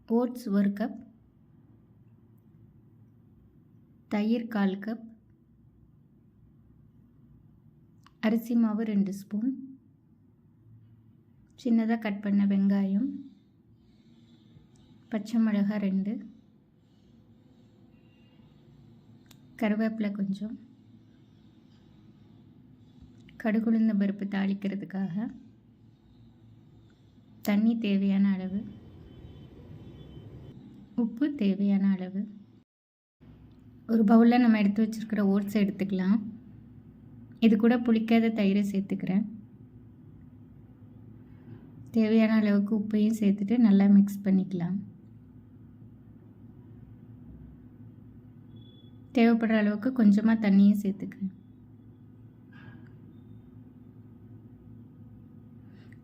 Oats 1 cup, தயிர் 1/4 cup, அரிசி மாவு 2 ஸ்பூன், சின்னதாக கட் பண்ண வெங்காயம், பச்சை மிளகாய் 2, கருவேப்பிலை கொஞ்சம், கடுகு உளுந்தம் பருப்பு தாளிக்கிறதுக்காக, தண்ணி தேவையான அளவு, உப்பு தேவையான அளவு. ஒரு பவுலில் நம்ம எடுத்து வச்சுருக்கிற ஓட்ஸ் எடுத்துக்கலாம். இது கூட புளிக்காத தயிரை சேர்த்துக்கிறேன். தேவையான அளவுக்கு உப்பையும் சேர்த்துட்டு நல்லா மிக்ஸ் பண்ணிக்கலாம். தேவைப்படுற அளவுக்கு கொஞ்சமாக தண்ணியும் சேர்த்துக்கிறேன்.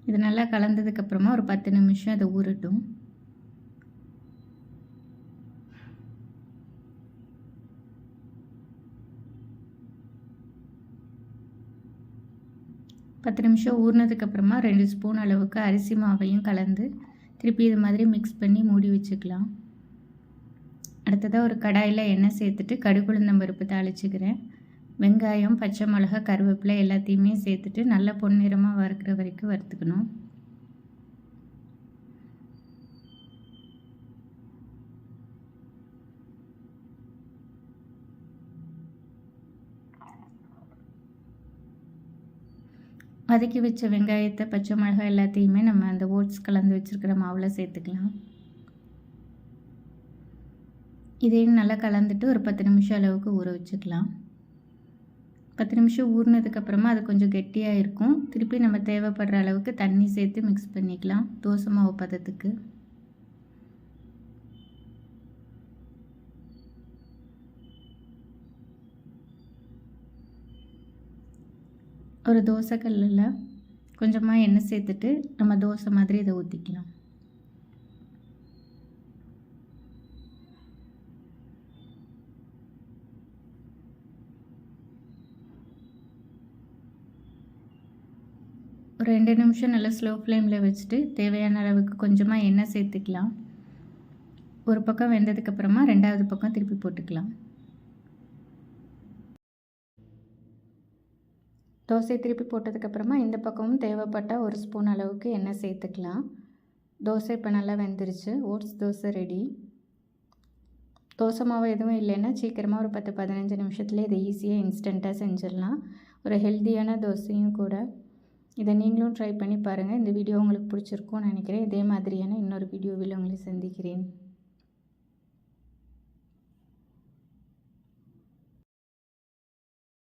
இது நல்லா கலந்ததுக்கப்புறமா ஒரு 10 நிமிஷம் அதை ஊறட்டும். பத்து நிமிஷம் ஊறினதுக்கப்புறமா 2 ஸ்பூன் அளவுக்கு அரிசி மாவையும் கலந்து திருப்பி இது மாதிரி மிக்ஸ் பண்ணி மூடி வச்சுக்கலாம். அடுத்ததாக ஒரு கடாயில் எண்ணெய் சேர்த்துட்டு கடுகு உளுந்தம் பருப்பு தாளிச்சுக்கிறேன். வெங்காயம், பச்சை மிளகாய், கருவேப்பிலை எல்லாத்தையுமே சேர்த்துட்டு நல்லா பொன்னிறமாக வறுக்கிற வரைக்கும் வறுத்துக்கணும். வதக்கி வச்ச வெங்காயத்தை, பச்சை மிளகாய் எல்லாத்தையுமே நம்ம அந்த ஓட்ஸ் கலந்து வச்சுருக்கிற மாவில் சேர்த்துக்கலாம். இதையும் நல்லா கலந்துட்டு ஒரு 10 நிமிஷம் அளவுக்கு ஊற வச்சுக்கலாம். 10 நிமிஷம் ஊறினதுக்கப்புறமா அது கொஞ்சம் கெட்டியாக இருக்கும். திருப்பி நம்ம தேவைப்படுற அளவுக்கு தண்ணி சேர்த்து மிக்ஸ் பண்ணிக்கலாம் தோசை மாவு பதத்துக்கு. ஒரு தோசைக்கல்லில் கொஞ்சமாக எண்ணெய் சேர்த்துட்டு நம்ம தோசை மாதிரி இதை ஊற்றிக்கலாம். ஒரு 2 நிமிஷம் நல்லா ஸ்லோ ஃப்ளேமில் வச்சுட்டு தேவையான அளவுக்கு கொஞ்சமாக எண்ணெய் சேர்த்துக்கலாம். ஒரு பக்கம் வெந்ததுக்கப்புறமா 2வது பக்கம் திருப்பி போட்டுக்கலாம். தோசை திருப்பி போட்டதுக்கப்புறமா இந்த பக்கமும் தேவைப்பட்டால் 1 ஸ்பூன் அளவுக்கு எண்ணெய் சேர்த்துக்கலாம். தோசை இப்போ நல்லா வெந்துருச்சு. Oats dosa ready. தோசை மாவு எதுவும் இல்லைன்னா சீக்கிரமாக ஒரு 10-15 நிமிஷத்துலேயே இதை ஈஸியாக இன்ஸ்டண்ட்டாக செஞ்சிடலாம். ஒரு ஹெல்த்தியான தோசையும் கூட. இதை நீங்களும் ட்ரை பண்ணி பாருங்கள். இந்த வீடியோ உங்களுக்கு பிடிச்சிருக்கும்னு நினைக்கிறேன். இதே மாதிரியான இன்னொரு வீடியோவில் உங்களை சந்திக்கிறேன்.